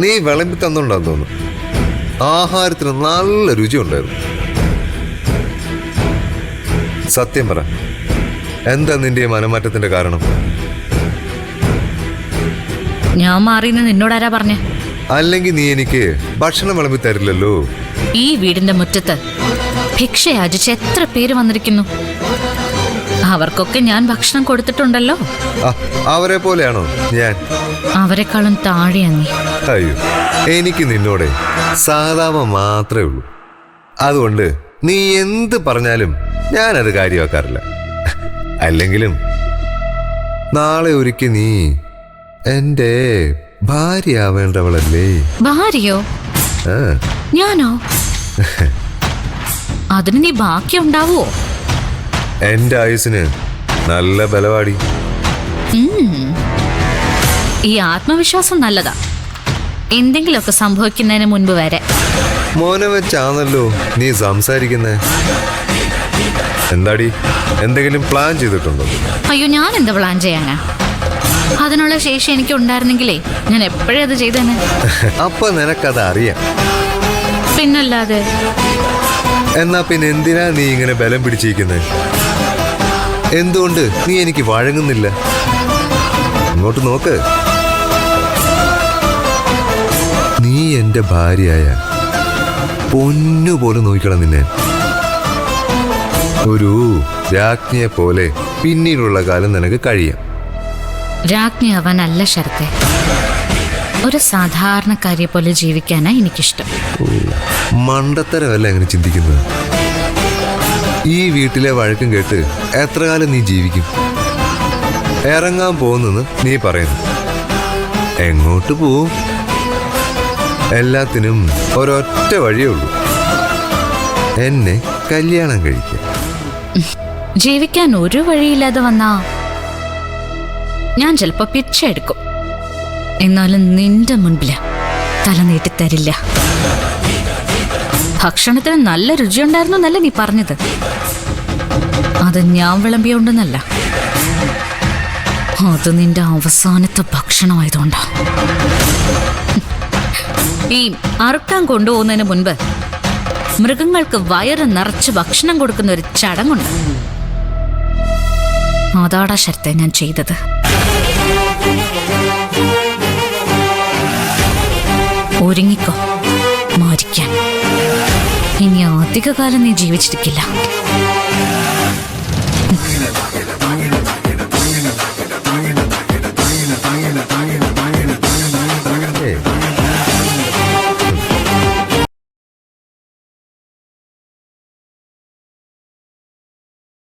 നീ വിളമ്പി തന്നുണ്ടാന്ന് തോന്നുന്നു. ആഹാരത്തിന് നല്ല രുചി ഉണ്ടായിരുന്നു. സത്യം പറ, എന്താ നിന്റെ മനമാറ്റത്തിന്റെ കാരണം? ഞാൻ മാറിയെന്ന് നിന്നോടാരാ പറഞ്ഞ? അല്ലെങ്കിൽ നീ എനിക്ക് ഭക്ഷണം വിളമ്പി തരില്ലല്ലോ. ഈ വീടിന്റെ മുറ്റത്ത് ഭിക്ഷ യാചിച്ച് എത്ര പേര് വന്നിരിക്കുന്നു. അവർക്കൊക്കെ ഞാൻ ഭക്ഷണം കൊടുത്തിട്ടുണ്ടല്ലോ. അവരെ പോലെയാണോ ഞാൻ? അവരെക്കാളും താഴെയാ നീ. അയ്യോ, എനിക്ക് നിന്നോട് സാധാരണ മാത്രമേ ഉള്ളൂ. അതുകൊണ്ട് നീ എന്ത് പറഞ്ഞാലും ഞാനത് കാര്യമാക്കാറില്ല. അല്ലെങ്കിലും നാളെ ഒരിക്കൽ നീ എന്റെ ഭാര്യയാവേണ്ടവളല്ലേ? ഭാര്യയോ? ഞാനോ? അതിന് നീ ബാക്കി ഉണ്ടാവോ? എന്റെ ആയുസിന് നല്ല ബലവാടി. ഈ ആത്മവിശ്വാസം നല്ലതാ, എന്തെങ്കിലുമൊക്കെ സംഭവിക്കുന്നതിന് മുൻപ് വരെ. മോനെ വെച്ചാണല്ലോ നീ സംസാരിക്കുന്നേ. എന്താടി, എന്തെങ്കിലും പ്ലാൻ ചെയ്തിട്ടുണ്ടോ? അയ്യോ, ഞാൻ എന്താ പ്ലാൻ ചെയ്യാനാ? അതിനുള്ള ശേഷി എനിക്ക് ഉണ്ടായിരുന്നെങ്കിലേ ഞാൻ എപ്പോഴേ അത് ചെയ്തേനെ. അപ്പൊ നിനക്കത് അറിയാം. പിന്നല്ലാതെ. എന്നാ പിന്നെ എന്തിനാ നീ ഇങ്ങനെ ബലം പിടിച്ചിരിക്കുന്നത്? എന്തുകൊണ്ട് നീ എനിക്ക് വഴങ്ങുന്നില്ല? ഇങ്ങോട്ട് നോക്ക്. നീ എന്റെ ഭാര്യയായ പൊന്നുപോലെ നോക്കണം നിന്നെ. ഒരു രാജ്ഞിയെ പോലെ പിന്നീടുള്ള കാലം നിനക്ക് കഴിയാം. രാജ്ഞിയാവാനല്ല ശരത്തെ, ഒരു സാധാരണക്കാരിയെ പോലെ ജീവിക്കാനാ എനിക്കിഷ്ടം. മണ്ടത്തരമല്ല എങ്ങനെ ചിന്തിക്കുന്നത്? ഈ വീട്ടിലെ വഴക്കും കേട്ട് എത്ര കാലം നീ ജീവിക്കും? ഇറങ്ങാൻ പോകുന്നെന്ന് നീ പറയുന്നു. എങ്ങോട്ട് പോവും? എല്ലാത്തിനും ഒരൊറ്റ വഴിയേ ഉള്ളൂ, എന്നെ കല്യാണം കഴിക്കാൻ. ജീവിക്കാൻ ഒരു വഴിയില്ലാതെ വന്നാ ഞാൻ ചിലപ്പോ പിച്ച എടുക്കും. എന്നാലും നിന്റെ മുൻപില് തല നീട്ടി തരില്ല. ഭക്ഷണത്തിന് നല്ല രുചിയുണ്ടായിരുന്നു എന്നല്ല നീ പറഞ്ഞത്. അത് ഞാൻ വിളമ്പിയോണ്ടെന്നല്ല, അത് നിന്റെ അവസാനത്തെ ഭക്ഷണമായതുകൊണ്ടാ. ഈ അറുക്കാൻ കൊണ്ടുപോകുന്നതിന് മുൻപ് മൃഗങ്ങൾക്ക് വയറ് നിറച്ച് ഭക്ഷണം കൊടുക്കുന്ന ഒരു ചടങ്ങുണ്ട്. അതാടാ ശരത്തെ ഞാൻ ചെയ്തത്. ഒരുങ്ങിക്കോ മരിക്കാൻ. ഇനി അധികകാലം നീ ജീവിച്ചിരിക്കില്ല.